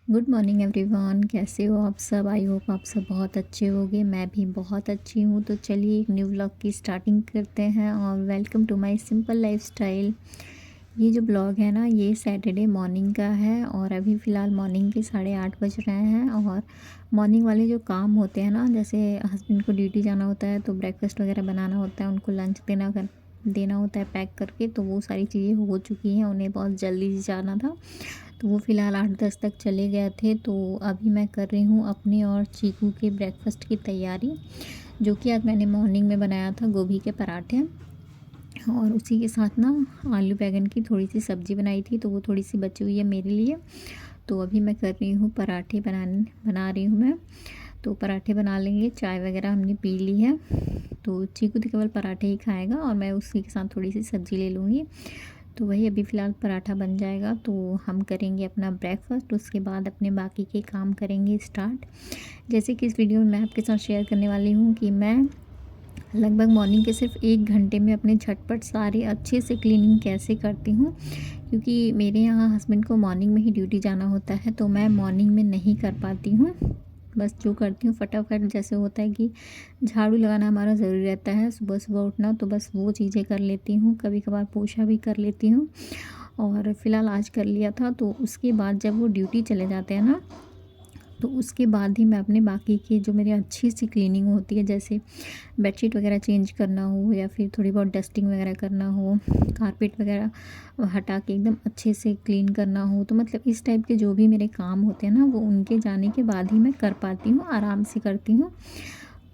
Good morning everyone. कैसे हो आप सब? आई होप आप सब बहुत अच्छे होंगे। मैं भी बहुत अच्छी हूँ। तो चलिए एक न्यू व्लॉग की स्टार्टिंग करते हैं और welcome to my simple lifestyle. ये जो ब्लॉग है ना, ये सैटरडे मॉर्निंग का है और अभी फ़िलहाल मॉर्निंग के 8:30 बज रहे हैं। और मॉर्निंग वाले जो काम होते हैं ना, जैसे हस्बैंड को ड्यूटी जाना होता है तो ब्रेकफास्ट वगैरह बनाना होता है, उनको लंच देना होता है पैक करके। तो वो सारी चीज़ें हो चुकी हैं, उन्हें बहुत जल्दी से जाना था तो वो फ़िलहाल 8-10 तक चले गए थे। तो अभी मैं कर रही हूँ अपने और चीकू के ब्रेकफास्ट की तैयारी, जो कि आज मैंने मॉर्निंग में बनाया था गोभी के पराठे। और उसी के साथ ना आलू बैंगन की थोड़ी सी सब्ज़ी बनाई थी, तो वो थोड़ी सी बची हुई है मेरे लिए। तो अभी मैं कर रही हूँ पराठे बना रही हूँ मैं। तो पराठे बना लेंगे, चाय वगैरह हमने पी ली है। तो चीकू तो केवल पराठे ही खाएगा और मैं उसी के साथ थोड़ी सी सब्ज़ी ले लूँगी। तो वही अभी फ़िलहाल पराठा बन जाएगा तो हम करेंगे अपना ब्रेकफास्ट, उसके बाद अपने बाकी के काम करेंगे स्टार्ट। जैसे कि इस वीडियो में मैं आपके साथ शेयर करने वाली हूँ कि मैं लगभग मॉर्निंग के सिर्फ 1 घंटे में अपने झटपट सारे अच्छे से क्लीनिंग कैसे करती हूँ, क्योंकि मेरे यहाँ हस्बैंड को मॉर्निंग में ही ड्यूटी जाना होता है तो मैं मॉर्निंग में नहीं कर पाती हूँ। बस जो करती हूँ फटाफट, जैसे होता है कि झाड़ू लगाना हमारा ज़रूरी रहता है, सुबह सुबह उठना, तो बस वो चीज़ें कर लेती हूँ। कभी कभार पोछा भी कर लेती हूँ और फ़िलहाल आज कर लिया था। तो उसके बाद जब वो ड्यूटी चले जाते हैं ना, तो उसके बाद ही मैं अपने बाकी की जो मेरी अच्छी सी क्लीनिंग होती है, जैसे बेडशीट वगैरह चेंज करना हो या फिर थोड़ी बहुत डस्टिंग वगैरह करना हो, कारपेट वगैरह हटा के एकदम अच्छे से क्लीन करना हो, तो मतलब इस टाइप के जो भी मेरे काम होते हैं ना, वो उनके जाने के बाद ही मैं कर पाती हूँ, आराम से करती हूँ।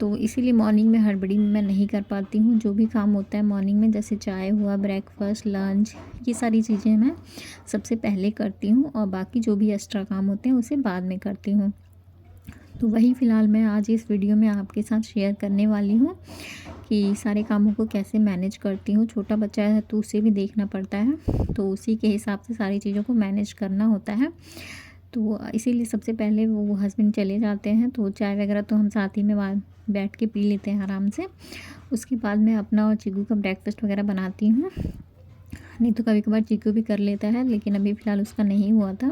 तो इसीलिए मॉर्निंग में हड़बड़ी में मैं नहीं कर पाती हूँ। जो भी काम होता है मॉर्निंग में, जैसे चाय हुआ, ब्रेकफास्ट, लंच, ये सारी चीज़ें मैं सबसे पहले करती हूँ और बाकी जो भी एक्स्ट्रा काम होते हैं उसे बाद में करती हूँ। तो वही फ़िलहाल मैं आज इस वीडियो में आपके साथ शेयर करने वाली हूँ कि सारे कामों को कैसे मैनेज करती हूँ। छोटा बच्चा है तो उसे भी देखना पड़ता है, तो उसी के हिसाब से सारी चीज़ों को मैनेज करना होता है। तो इसीलिए सबसे पहले वो हस्बैंड चले जाते हैं तो चाय वगैरह तो हम साथ ही में बैठ के पी लेते हैं आराम से। उसके बाद मैं अपना और चीकू का ब्रेकफास्ट वगैरह बनाती हूँ। नहीं तो कभी कभार चीकू भी कर लेता है, लेकिन अभी फ़िलहाल उसका नहीं हुआ था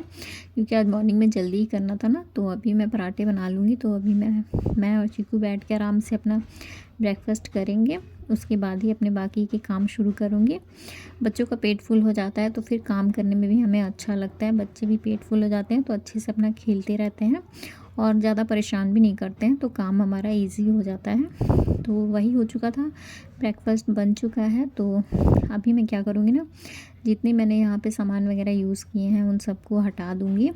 क्योंकि आज मॉर्निंग में जल्दी ही करना था ना। तो अभी मैं पराठे बना लूँगी, तो अभी मैं और चीकू बैठ के आराम से अपना ब्रेकफास्ट करेंगे। उसके बाद ही अपने बाकी के काम शुरू करूँगी। बच्चों का पेट फुल हो जाता है तो फिर काम करने में भी हमें अच्छा लगता है। बच्चे भी पेट फुल हो जाते हैं तो अच्छे से अपना खेलते रहते हैं और ज़्यादा परेशान भी नहीं करते हैं, तो काम हमारा इजी हो जाता है। तो वही हो चुका था, ब्रेकफास्ट बन चुका है। तो अभी मैं क्या करूँगी ना, जितने मैंने यहाँ पे सामान वगैरह यूज़ किए हैं उन सबको हटा दूँगी।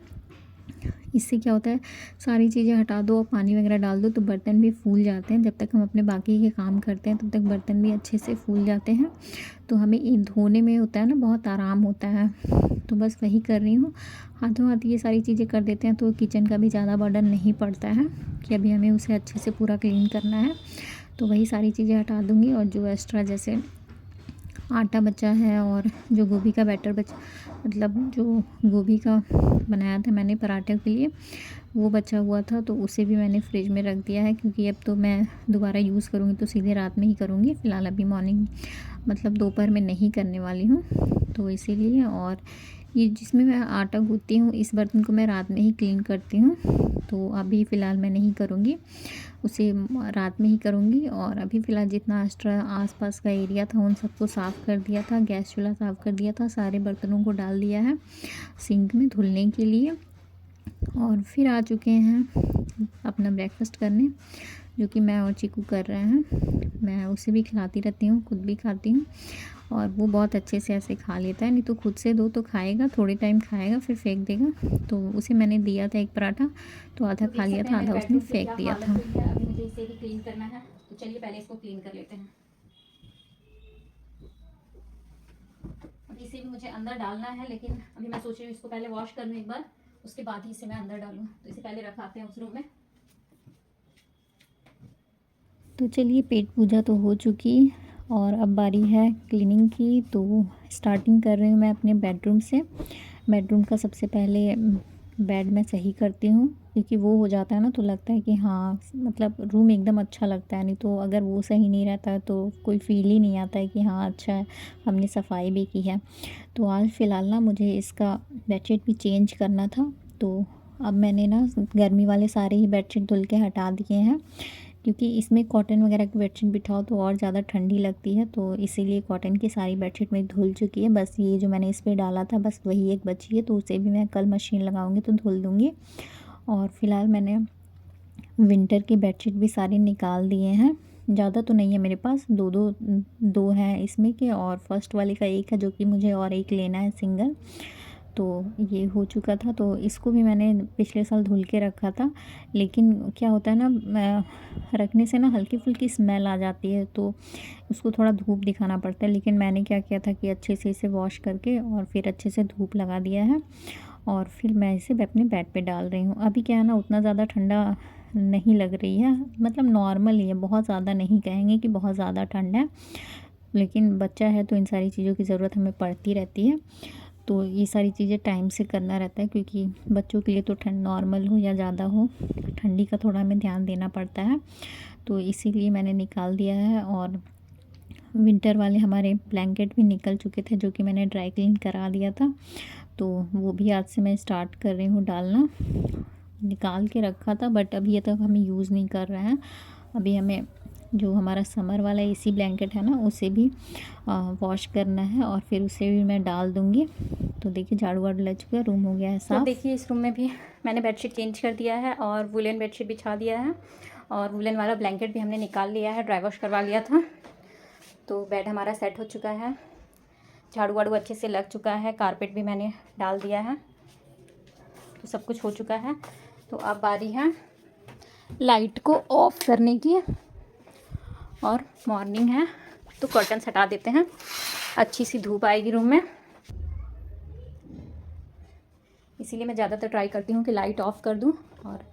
इससे क्या होता है, सारी चीज़ें हटा दो और पानी वगैरह डाल दो तो बर्तन भी फूल जाते हैं। जब तक हम अपने बाकी के काम करते हैं तब तक बर्तन भी अच्छे से फूल जाते हैं, तो हमें इन धोने में होता है ना बहुत आराम होता है। तो बस वही कर रही हूँ, हाथों हाथ ये सारी चीज़ें कर देते हैं तो किचन का भी ज़्यादा बर्डन नहीं पड़ता है कि अभी हमें उसे अच्छे से पूरा क्लीन करना है। तो वही सारी चीज़ें हटा दूँगी और जो एक्स्ट्रा जैसे आटा बचा है और जो गोभी का बैटर मतलब जो गोभी का बनाया था मैंने पराठे के लिए, वो बचा हुआ था तो उसे भी मैंने फ्रिज में रख दिया है, क्योंकि अब तो मैं दोबारा यूज़ करूँगी तो सीधे रात में ही करूँगी। फ़िलहाल अभी मॉर्निंग मतलब दोपहर में नहीं करने वाली हूँ, तो इसीलिए। और ये जिसमें मैं आटा गूँथती हूँ, इस बर्तन को मैं रात में ही क्लीन करती हूँ, तो अभी फ़िलहाल मैं नहीं करूँगी, उसे रात में ही करूँगी। और अभी फ़िलहाल जितना एक्स्ट्रा आसपास का एरिया था उन सबको साफ़ कर दिया था, गैस चूल्हा साफ़ कर दिया था, सारे बर्तनों को डाल दिया है सिंक में धुलने के लिए। और फिर आ चुके हैं अपना ब्रेकफास्ट करने, जो कि मैं और चीकू कर रहे हैं। मैं उसे भी खिलाती रहती हूँ, खुद भी खाती हूँ और वो बहुत अच्छे से ऐसे खा लेता है। नहीं तो खुद से दो तो खाएगा, थोड़े टाइम खाएगा फिर फेंक देगा। तो उसे मैंने दिया था एक पराठा, तो आधा तो खा देख लिया सकते हैं था, मेरे आधा उसने बेडरूम की फेंक क्या दिया हालत था। हुई है। अभी मुझे इसे भी क्लीन करना है, तो चलिए पहले इसको क्लीन कर लेते हैं। अभी इसे भी मुझे अंदर डालना है, लेकिन अभी मैं सोच रही हूँ इसको पहले वॉश कर लूँ एक बार, उसके बाद ही इसे मैं अंदर डालूँ। तो इसे पहले रखाते हैं उस रूम में। तो चलिए पेट पूजा तो हो चुकी और अब बारी है क्लीनिंग की। तो स्टार्टिंग कर रही हूँ मैं अपने बेडरूम से। बेडरूम का सबसे पहले बेड मैं सही करती हूँ, क्योंकि वो हो जाता है ना तो लगता है कि हाँ मतलब रूम एकदम अच्छा लगता है। नहीं तो अगर वो सही नहीं रहता है तो कोई फील ही नहीं आता है कि हाँ अच्छा है, हमने सफाई भी की है। तो आज फ़िलहाल ना मुझे इसका बेडशीट भी चेंज करना था, तो अब मैंने ना गर्मी वाले सारे ही बेडशीट धुल के हटा दिए हैं, क्योंकि इसमें कॉटन वगैरह की बेडशीट बिठाओ तो और ज़्यादा ठंडी लगती है, तो इसीलिए कॉटन की सारी बेडशीट मेरी धुल चुकी है। बस ये जो मैंने इस पर डाला था बस वही एक बची है, तो उसे भी मैं कल मशीन लगाऊंगी तो धुल दूँगी। और फिलहाल मैंने विंटर की बेडशीट भी सारी निकाल दिए हैं। ज़्यादा तो नहीं है मेरे पास, दो हैं इसमें के, और फर्स्ट वाले का एक है जो कि मुझे और एक लेना है सिंगल। तो ये हो चुका था, तो इसको भी मैंने पिछले साल धुल के रखा था, लेकिन क्या होता है ना, रखने से ना हल्की फुल्की स्मेल आ जाती है, तो उसको थोड़ा धूप दिखाना पड़ता है। लेकिन मैंने क्या किया था कि अच्छे से इसे वॉश करके और फिर अच्छे से धूप लगा दिया है, और फिर मैं इसे अपने बेड पे डाल रही हूँ। अभी क्या है ना, उतना ज़्यादा ठंडा नहीं लग रही है, मतलब नॉर्मल ही है, बहुत ज़्यादा नहीं कहेंगे कि बहुत ज़्यादा ठंड है, लेकिन बच्चा है तो इन सारी चीज़ों की ज़रूरत हमें पड़ती रहती है। तो ये सारी चीज़ें टाइम से करना रहता है, क्योंकि बच्चों के लिए तो ठंड नॉर्मल हो या ज़्यादा हो, ठंडी का थोड़ा हमें ध्यान देना पड़ता है। तो इसीलिए मैंने निकाल दिया है। और विंटर वाले हमारे ब्लैंकेट भी निकल चुके थे, जो कि मैंने ड्राई क्लीन करा दिया था, तो वो भी आज से मैं स्टार्ट कर रही हूँ डालना। निकाल के रखा था बट अभी तक हम यूज़ नहीं कर रहे हैं। अभी हमें जो हमारा समर वाला एसी ब्लैंकेट है ना, उसे भी वॉश करना है, और फिर उसे भी मैं डाल दूँगी। तो देखिए झाड़ू वाड़ू लग चुका है, रूम हो गया है तो साफ़। देखिए इस रूम में भी मैंने बेडशीट चेंज कर दिया है और वुलन बेडशीट बिछा दिया है, और वुलन वाला ब्लैंकेट भी हमने निकाल लिया है, ड्राई वॉश करवा लिया था। तो बेड हमारा सेट हो चुका है, झाड़ू वाड़ू अच्छे से लग चुका है, कारपेट भी मैंने डाल दिया है, तो सब कुछ हो चुका है। तो अब बारी है लाइट को ऑफ करने की, और मॉर्निंग है तो कर्टन्स हटा देते हैं, अच्छी सी धूप आएगी रूम में। इसीलिए मैं ज़्यादातर ट्राई करती हूँ कि लाइट ऑफ़ कर दूँ, और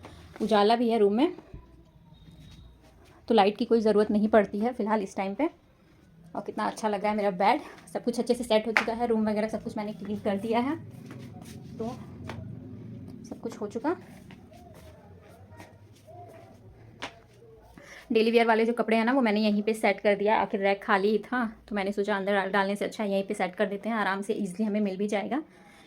उजाला भी है रूम में, तो लाइट की कोई ज़रूरत नहीं पड़ती है फ़िलहाल इस टाइम पे। और कितना अच्छा लग रहा है मेरा बेड, सब कुछ अच्छे से सेट हो चुका है, रूम वगैरह सब कुछ मैंने क्लीन कर दिया है, तो सब कुछ हो चुका। डेली वेयर वाले जो कपड़े हैं ना, वो मैंने यहीं पे सेट कर दिया, आखिर रैक खाली ही था, तो मैंने सोचा अंदर डालने से अच्छा यहीं पे सेट कर देते हैं, आराम से ईजिली हमें मिल भी जाएगा।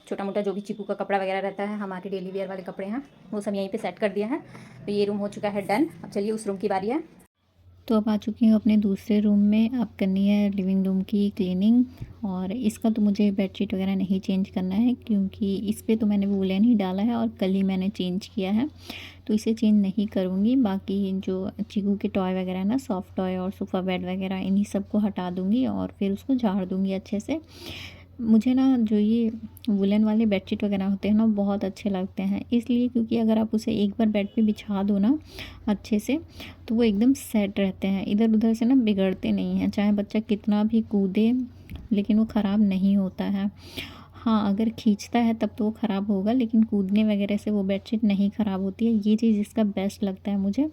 छोटा मोटा जो भी चिकू का कपड़ा वगैरह रहता है, हमारे डेली वेयर वाले कपड़े हैं, वो सब यहीं पे सेट कर दिया है। तो ये रूम हो चुका है डन। अब चलिए उस रूम की बारी है। तो अब आ चुकी हूँ अपने दूसरे रूम में। अब करनी है लिविंग रूम की क्लीनिंग, और इसका तो मुझे बेडशीट वगैरह नहीं चेंज करना है, क्योंकि इस पर तो मैंने वूलन ही डाला है और कल ही मैंने चेंज किया है, तो इसे चेंज नहीं करूँगी। बाकी जो चिकू के टॉय वगैरह है ना, सॉफ्ट टॉय और सोफ़ा बेड वगैरह, इन्हीं सबको हटा दूँगी और फिर उसको झाड़ दूँगी अच्छे से। मुझे ना जो ये वुलन वाले बेडशीट वगैरह होते हैं ना, बहुत अच्छे लगते हैं, इसलिए क्योंकि अगर आप उसे एक बार बेड पे बिछा दो ना अच्छे से, तो वो एकदम सेट रहते हैं, इधर उधर से ना बिगड़ते नहीं हैं, चाहे बच्चा कितना भी कूदे लेकिन वो ख़राब नहीं होता है। हाँ, अगर खींचता है तब तो वो ख़राब होगा, लेकिन कूदने वगैरह से वो बेडशीट नहीं ख़राब होती है। ये चीज़ इसका बेस्ट लगता है मुझे,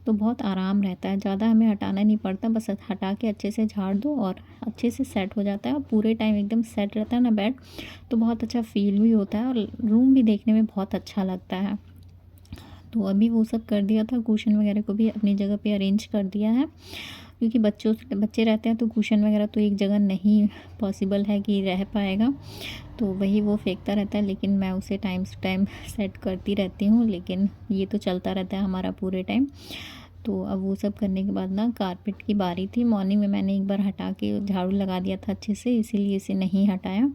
तो बहुत आराम रहता है, ज़्यादा हमें हटाना नहीं पड़ता, बस हटा के अच्छे से झाड़ दो और अच्छे से सेट हो जाता है, और पूरे टाइम एकदम सेट रहता है ना बेड, तो बहुत अच्छा फील भी होता है और रूम भी देखने में बहुत अच्छा लगता है। तो अभी वो सब कर दिया था, कुशन वगैरह को भी अपनी जगह पे अरेंज कर दिया है, क्योंकि बच्चे रहते हैं तो कुशन वगैरह तो एक जगह नहीं पॉसिबल है कि रह पाएगा, तो वही वो फेंकता रहता है, लेकिन मैं उसे टाइम से टाइम सेट करती रहती हूँ, लेकिन ये तो चलता रहता है हमारा पूरे टाइम। तो अब वो सब करने के बाद ना कारपेट की बारी थी। मॉर्निंग में मैंने एक बार हटा के झाड़ू लगा दिया था अच्छे से, इसीलिए इसे नहीं हटाया,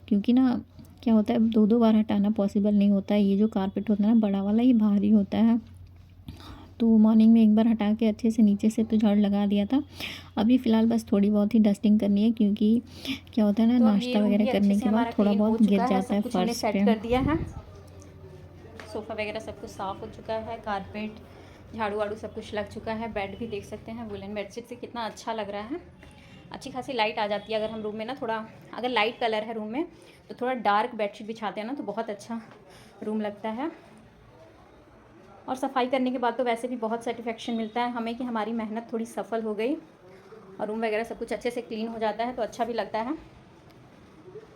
क्योंकि ना क्या होता है, दो दो बार हटाना पॉसिबल नहीं होता है। ये जो कारपेट होता है ना बड़ा वाला, ये भारी होता है, तो मॉर्निंग में एक बार हटा के अच्छे से नीचे से तो झाड़ू लगा दिया था। अभी फ़िलहाल बस थोड़ी बहुत ही डस्टिंग करनी है, क्योंकि क्या होता है ना, तो अब ये नाश्ता रूम भी वगैरह अच्छे करने से के बाद हमारा थोड़ा क्लीन हो बहुत गिर चुका है, जाता है सब कुछ हमने फर्श सेट पे। कर दिया है, सोफ़ा वगैरह सब कुछ साफ़ हो चुका है, कारपेट झाड़ू वाड़ू सब कुछ लग चुका है। बेड भी देख सकते हैं वुलन बेडशीट से कितना अच्छा लग रहा है, अच्छी खासी लाइट आ जाती है। अगर हम रूम में ना थोड़ा, अगर लाइट कलर है रूम में, तो थोड़ा डार्क बेडशीट बिछाते हैं ना, तो बहुत अच्छा रूम लगता है। और सफाई करने के बाद तो वैसे भी बहुत सेटिस्फेक्शन मिलता है हमें कि हमारी मेहनत थोड़ी सफल हो गई, और रूम वगैरह सब कुछ अच्छे से क्लीन हो जाता है, तो अच्छा भी लगता है,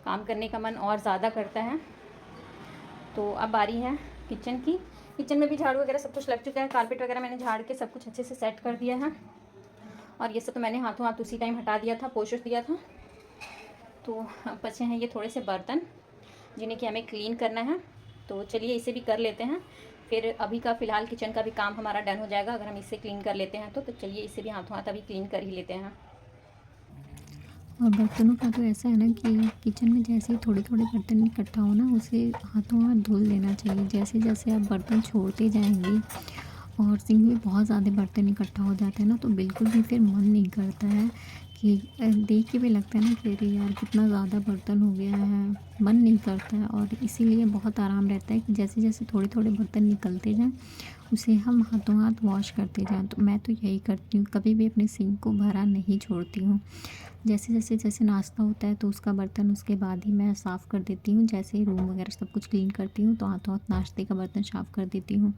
काम करने का मन और ज़्यादा करता है। तो अब बारी है किचन की। किचन में भी झाड़ू वगैरह सब कुछ लग चुका है, कारपेट वगैरह मैंने झाड़ के सब कुछ अच्छे से सेट कर दिया है, और ये सब तो मैंने हाथों हाथ उसी टाइम हटा दिया था, पोंछ दिया था। तो अब बचे हैं ये थोड़े से बर्तन, जिन्हें कि हमें क्लीन करना है। तो चलिए इसे भी कर लेते हैं, फिर अभी का फ़िलहाल किचन का भी काम हमारा डन हो जाएगा अगर हम इसे क्लीन कर लेते हैं तो चलिए इसे भी हाथों हाथ अभी क्लीन कर ही लेते हैं। और बर्तनों का तो ऐसा है ना कि किचन में जैसे ही थोड़े-थोड़े बर्तन इकट्ठा हो ना, उसे हाथों हाथ धुल लेना चाहिए। जैसे-जैसे आप बर्तन छोड़ते जाएँगे और सिंक में बहुत ज़्यादा बर्तन इकट्ठा हो जाते हैं ना, तो बिल्कुल भी फिर मन नहीं करता है कि देख के भी लगता है ना कि अरे यार कितना ज़्यादा बर्तन हो गया है, मन नहीं करता है। और इसीलिए बहुत आराम रहता है कि जैसे-जैसे थोड़े-थोड़े बर्तन निकलते जाएँ, उसे हम हाथों हाथ वॉश करते जाएँ। तो मैं तो यही करती हूँ, कभी भी अपने सिंक को भरा नहीं छोड़ती हूँ। जैसे नाश्ता होता है तो उसका बर्तन उसके बाद ही मैं साफ़ कर देती हूँ। जैसे ही रूम वगैरह सब कुछ क्लीन करती हूँ तो हाथों हाथ नाश्ते का बर्तन साफ़ कर देती हूँ।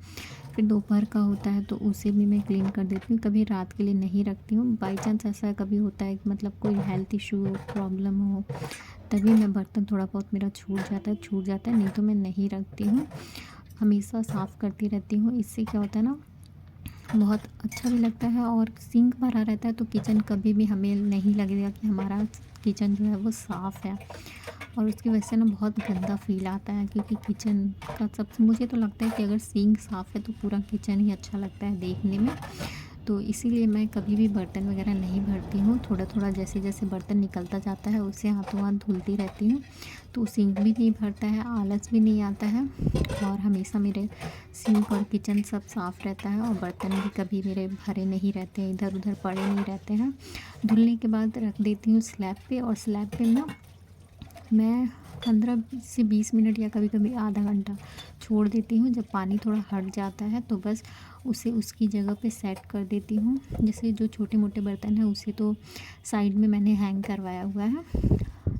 फिर दोपहर का होता है तो उसे भी मैं क्लीन कर देती हूँ, कभी रात के लिए नहीं रखती हूँ। बाई चांस ऐसा कभी होता है कि मतलब कोई हेल्थ इशू हो, प्रॉब्लम हो, तभी मैं बर्तन थोड़ा बहुत मेरा छूट जाता है, नहीं तो मैं नहीं रखती हूँ। हमेशा साफ़ करती रहती हूँ। इससे क्या होता है ना, बहुत अच्छा भी लगता है और सिंक भरा रहता है तो किचन कभी भी हमें नहीं लगेगा कि हमारा किचन जो है वो साफ़ है। और उसकी वजह से ना बहुत गंदा फ़ील आता है, क्योंकि किचन का सबसे मुझे तो लगता है कि अगर सिंक साफ़ है तो पूरा किचन ही अच्छा लगता है देखने में। तो इसीलिए मैं कभी भी बर्तन वगैरह नहीं भरती हूँ, थोड़ा-थोड़ा जैसे-जैसे बर्तन निकलता जाता है उसे हाथों हाथ धुलती रहती हूँ। तो सिंक भी नहीं भरता है, आलस भी नहीं आता है और हमेशा मेरे सिंक और किचन सब साफ़ रहता है और बर्तन भी कभी मेरे भरे नहीं रहते हैं, इधर-उधर पड़े नहीं रहते हैं। धुलने के बाद रख देती हूँ स्लैब पे, और स्लैब पे ना मैं 15 से 20 मिनट या कभी-कभी आधा घंटा छोड़ देती हूँ। जब पानी थोड़ा हट जाता है तो बस उसे उसकी जगह पे सेट कर देती हूँ। जैसे जो छोटे-मोटे बर्तन हैं उसे तो साइड में मैंने हैंग करवाया हुआ है,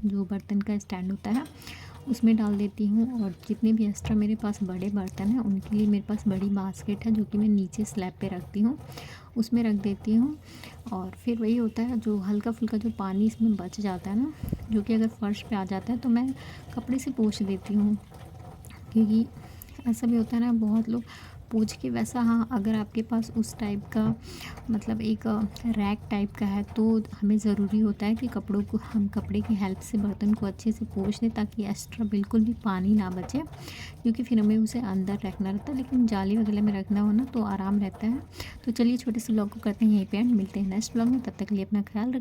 जो बर्तन का स्टैंड होता है उसमें डाल देती हूँ। और जितने भी एक्स्ट्रा मेरे पास बड़े बर्तन हैं उनके लिए मेरे पास बड़ी बास्केट है जो कि मैं नीचे स्लैब पे रखती हूँ, उसमें रख देती हूँ। और फिर वही होता है, जो हल्का-फुल्का जो पानी इसमें बच जाता है ना, जो कि अगर फ़र्श पे आ जाता है तो मैं कपड़े से पोंछ देती हूँ। क्योंकि ऐसा भी होता है ना, बहुत लोग पोंछ के वैसा, हाँ, अगर आपके पास उस टाइप का मतलब एक रैक टाइप का है तो हमें ज़रूरी होता है कि कपड़ों को हम कपड़े की हेल्प से बर्तन को अच्छे से पोंछ दें ताकि एक्स्ट्रा बिल्कुल भी पानी ना बचे, क्योंकि फिर हमें उसे अंदर रखना रहता है। लेकिन जाली वगैरह में रखना हो ना तो आराम रहता है। तो चलिए छोटे से व्लॉग को करते हैं यहीं पे एंड, मिलते हैं नेक्स्ट व्लॉग में। तब तक के लिए अपना ख्याल रख